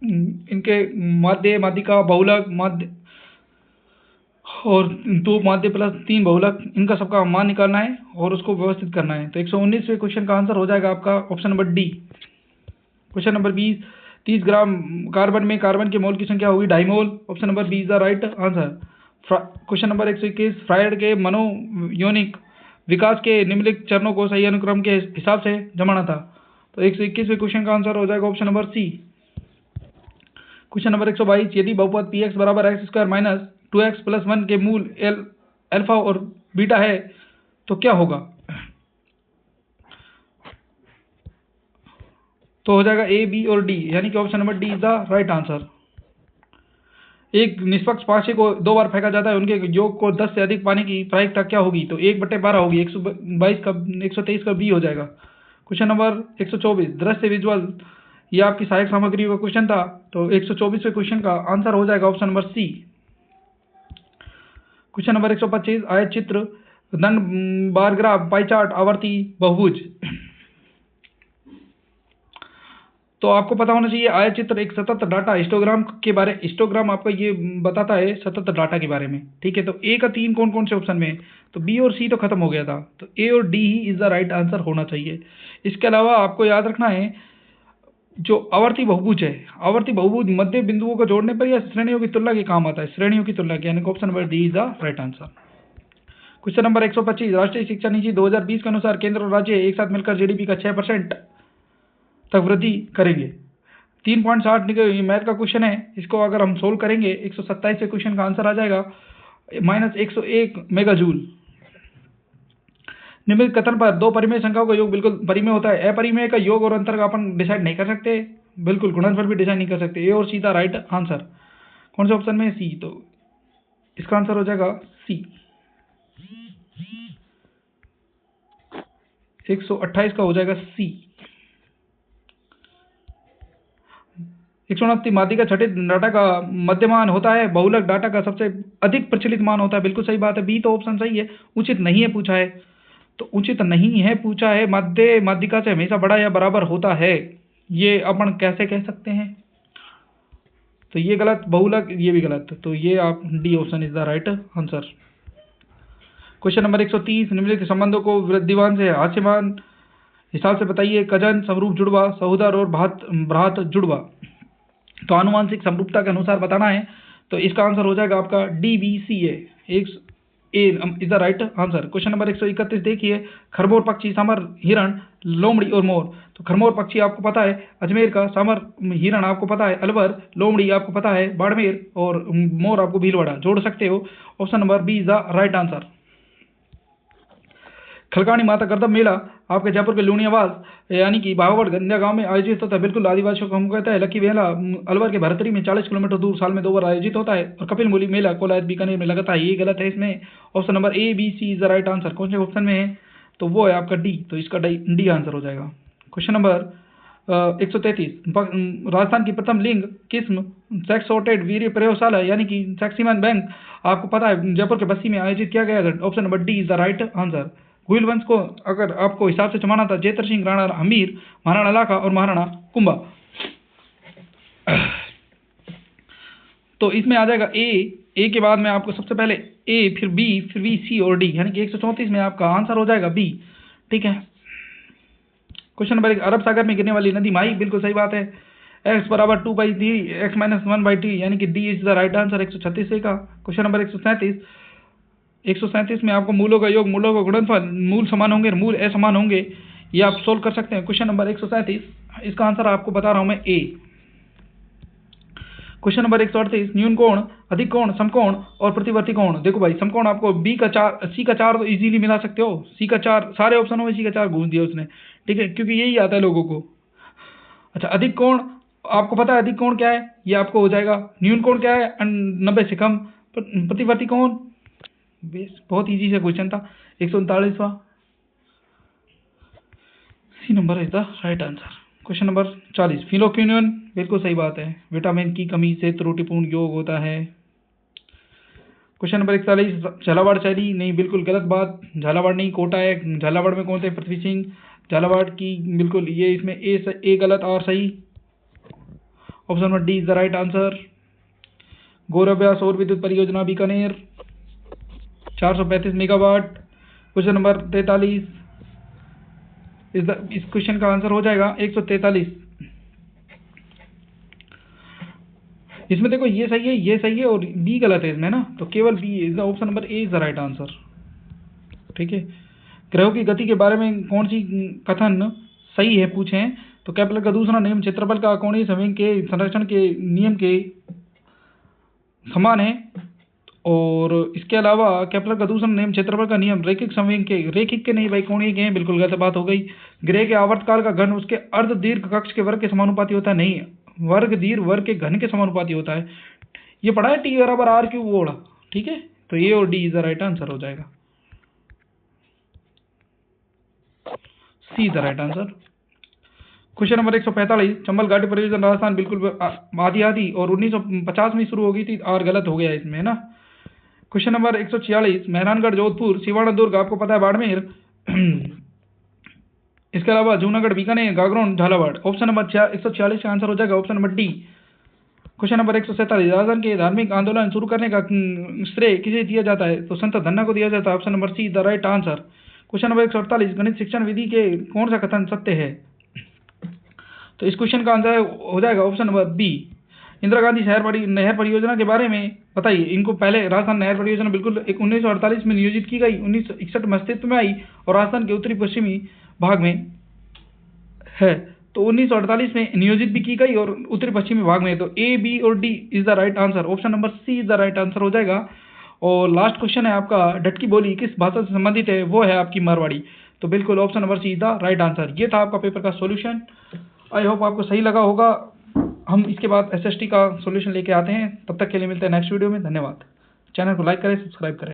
इनके माध्य, माध्यिका, बहुलक, माध्य और 2 माध्य प्लस 3 बहुलक, इनका सबका मान निकालना है और उसको व्यवस्थित करना है। तो 119वें क्वेश्चन का आंसर हो जाएगा आपका option number D. Question number 20, 30 gram carbon में कार्बन के मोल की संख्या होगी 2.5 mole, option number B is the right answer. Question number 121, Freud के मनोयौनिक विकास के निम्नलिखित चरणों को सही अनुक्रम के हिसाब से जमाना था। तो 121वें क्वेश्चन का आंसर हो जाएगा option number C. Question number 122, यदि बहुपद पी एक्स बराबर X square minus 2x plus 1 के मूल अल्फा और बीटा है तो क्या होगा, तो हो जाएगा ए बी और डी, यानी कि option number D is the right answer. एक निष्पक्ष पाशे को 2 बार फेंका जाता है, उनके योग को 10 से अधिक पाने की प्रायिकता क्या होगी, तो 1/12 होगी, 123 का बी हो जाएगा। क्वेश्चन नंबर 124, दृश्य विजुअल, ये आपकी सहायक सामग्री का क्वेश्चन था, तो 124वें क्वेश्चन का आंसर हो जाएगा option number C. Question number 125, आयत चित्र, दंड, बार ग्राफ, पाई चार्ट, आवर्ती बहुभुज। तो आपको पता होना चाहिए आयत चित्र एक सतत डाटा हिस्टोग्राम के बारे, हिस्टोग्राम आपको ये बताता है सतत डाटा के बारे में। ठीक है, तो ए का 3 कौन कौन से ऑप्शन में है, तो बी और सी तो खत्म हो गया था, तो ए और D he is the right answer होना चाहिए। इसके अलावा आपको याद रखना है जो आवर्ती बहुभुज है, आवर्ती बहुभुज मध्य बिंदुओं को जोड़ने पर या श्रेणियों की तुलना के काम आता है, श्रेणियों की तुलना के, यानी option number D is the right answer. Question number 125, राष्ट्रीय शिक्षा नीति 2020 के अनुसार केंद्र और राज्य एक साथ मिलकर जीडीपी का 6% तक वृद्धि करेंगे। 3.60 मैथ का क्वेश्चन है, इसको अगर हम सोल्व करेंगे 127वें क्वेश्चन का आंसर आ जाएगा -101 मेगा जूल। निम्नलिखित कथन पर 2 परिमेय संख्याओं का योग बिल्कुल परिमेय होता है। अपरिमेय का योग और अंतर का अपन डिसाइड नहीं कर सकते, बिल्कुल गुणनफल भी डिसाइड नहीं कर सकते। ए और सी द राइट आंसर। कौन से ऑप्शन में, सी, तो इसका आंसर हो जाएगा सी। 128 का हो जाएगा सी। 129, माध्यिका छठे डाटा का मध्यमान होता है, बहुलक डाटा का सबसे अधिक प्रचलित मान होता है, बिल्कुल सही बात है, बी तो ऑप्शन सही है। उचित नहीं है पूछा है, तो उचित नहीं है पूछा है, माध्य माध्यिका से हमेशा बड़ा या बराबर होता है, ये अपन कैसे कह सकते हैं, तो ये गलत, बहुलक ये भी गलत, तो ये आप D option is the right answer. Question number 130, निम्नलिखित संबंधों को वृद्धिमान से हास्यमान हिसाब से बताइए। कजन, समरूप जुड़वा, सहोदर और भ्रात जुड़वा। तो आनुवांशिक समरूपता के अनुसार बताना है, तो इसका आंसर हो जाएगा आपका D B C A is the right answer. Question number 131 देखिए, खरमोर पक्षी, सामर हिरण, लोमड़ी और मोर। तो खरमोर पक्षी आपको पता है अजमेर का, सामर हिरण आपको पता है अलवर, लोमड़ी आपको पता है बाड़मेर और मोर आपको भीलवाड़ा, जोड़ सकते हो। Option number B is the right answer. Khalkani Mata गर्दभ मेला आपके जयपुर के लूणियावास यानी कि बावड़ गंजा गांव में आयोजित होता है, बिल्कुल आदिवासियों को हम कहता है। लकी मेला अलवर के भरतरी में 40 किलोमीटर दूर साल में 2 बार आयोजित होता है। और कपिल मुनि मेला कोलायत बीकानेर में लगता है, ये गलत है इसमें। Option number A B C is the right answer. कौन से ऑप्शन में है, तो वो है आपका डी, तो इसका डी आंसर हो जाएगा। क्वेश्चन नंबर 133, राजस्थान की प्रथम लिंग किस्म सेक्स सॉर्टेड वीर्य प्रयोगशाला यानी कि सेक्सीमन बैंक आपको पता है जयपुर के बस्सी में आयोजित किया गया। Option number D is the right answer. Guhil वंश को अगर आपको हिसाब से जमाना था, जेतर सिंह, राणा हमीर, महाराणा लाखा और महाराणा कुंभा। तो इसमें आ जाएगा ए के बाद में आपको सबसे पहले ए, फिर बी, फिर बी, सी और डी, यानी कि 134 में आपका आंसर हो जाएगा बी। ठीक है। क्वेश्चन नंबर 1, अरब सागर में गिरने वाली नदी माही, बिल्कुल सही बात है। x बराबर 2/3 x - 1/t, यानी कि D is the right answer 136 का। क्वेश्चन नंबर 137 में आपको मूलों का योग, मूलों का गुणनफल, मूल समान होंगे, मूल असमान होंगे, ये आप सोल्व कर सकते हैं। क्वेश्चन नंबर 137, इसका आंसर आपको बता रहा हूं मैं ए। क्वेश्चन नंबर 138, न्यून कोण, अधिक कोण, समकोण और प्रतिवर्ती कोण। देखो भाई, समकोण आपको बी का 4, सी का 4 तो इजीली मिला सकते हो। सी का 4 सारे ऑप्शनों में सी का 4 घूम दिया उसने। ठीक है, क्योंकि यही आता है लोगों को। अच्छा, अधिक कोण आपको पता है, अधिक कोण क्या है, ये आपको हो जाएगा। न्यून कोण क्या है, 90 से कम। प्रतिवर्ती कोण, बहुत इजी से क्वेश्चन था, 139वां। C number is the right answer. Question number 40, phylloquinone, बिल्कुल सही बात है, विटामिन की कमी से त्रुटिपूर्ण योग होता है। क्वेश्चन नंबर 41, झालावाड़ शैली, नहीं, बिल्कुल गलत बात, झालावाड़ नहीं, कोटा है। झालावाड़ में कौन थे, पृथ्वी सिंह। झालावाड़ की बिल्कुल, ये इसमें ए गलत और सही। Option number D is the right answer. गौरव्या सौर विद्युत परियोजना बीकानेर, 435 मेगावाट। क्वेश्चन नंबर 43, इस क्वेश्चन का आंसर हो जाएगा 143। इसमें देखो, ये सही है, ये सही है और बी गलत है इसमें ना, तो केवल B is the option number A is the right answer. ठीक है। ग्रहों की गति के बारे में कौन सी कथन सही है पूछे हैं, तो केपलर का दूसरा नियम क्षेत्रफल का कोणीय संवेग के संरक्षण के नियम के समान है। और इसके अलावा केपलर का दूसरा नियम क्षेत्रफल का नियम रैखिक संवेग के, रैखिक के नहीं भाई, कोणीय के हैं, बिल्कुल गलत बात हो गई। ग्रह के आवर्तकाल का घन उसके अर्ध दीर्घ कक्ष के वर्ग के समानुपाती होता है, नहीं, वर्ग दीर्घ वर्ग के घन के समानुपाती होता है। ये पढ़ा है, टी बराबर आर क्यूब ओढ़ा। ठीक है, तो ये और D is the right answer हो जाएगा। C is the right answer. Question number 145, Chambal घाटी परियोजना राजस्थान, बिल्कुल आधी और 1950 में शुरू हो गई थी, और गलत हो गया इसमें, है ना। क्वेश्चन नंबर 146, मेहरानगढ़ जोधपुर, सिवाना दुर्ग आपको पता है बाड़मेर। इसके अलावा जूनागढ़ बीकानेर, गागरोन झालावाड़। ऑप्शन नंबर 146 का आंसर हो जाएगा option number D. Question number 147, Rajasthan के धार्मिक आंदोलन शुरू करने का श्रेय किसे दिया जाता है, तो संत धन्ना को दिया जाता है। Option number see the right answer. Question number 148, गणित शिक्षण विधि के कौन सा कथन सत्य है, तो इस क्वेश्चन का आंसर हो जाएगा option number B. Indira Gandhi नहर परियोजना के बारे में बताइए। इनको पहले राजस्थान नहर परियोजना बिल्कुल 1948 में नियोजित की गई, 1961 में अस्तित्व में आई और राजस्थान के उत्तरी पश्चिमी भाग में है। तो 1948 में नियोजित भी की गई और उत्तरी पश्चिमी भाग में, तो ए, बी और D is the right answer. Option number C is the right answer हो जाएगा। और लास्ट क्वेश्चन है आपका, डटकी बोली किस भाषा से संबंधित है, वो है आपकी मारवाड़ी। तो बिल्कुल option number C is the right answer. ये था आपका पेपर का सॉल्यूशन। आई होप आपको सही लगा होगा। हम इसके बाद एसएसटी का सॉल्यूशन लेके आते हैं, तब तक के लिए मिलते हैं नेक्स्ट वीडियो में। धन्यवाद। चैनल को लाइक करें, सब्सक्राइब करें।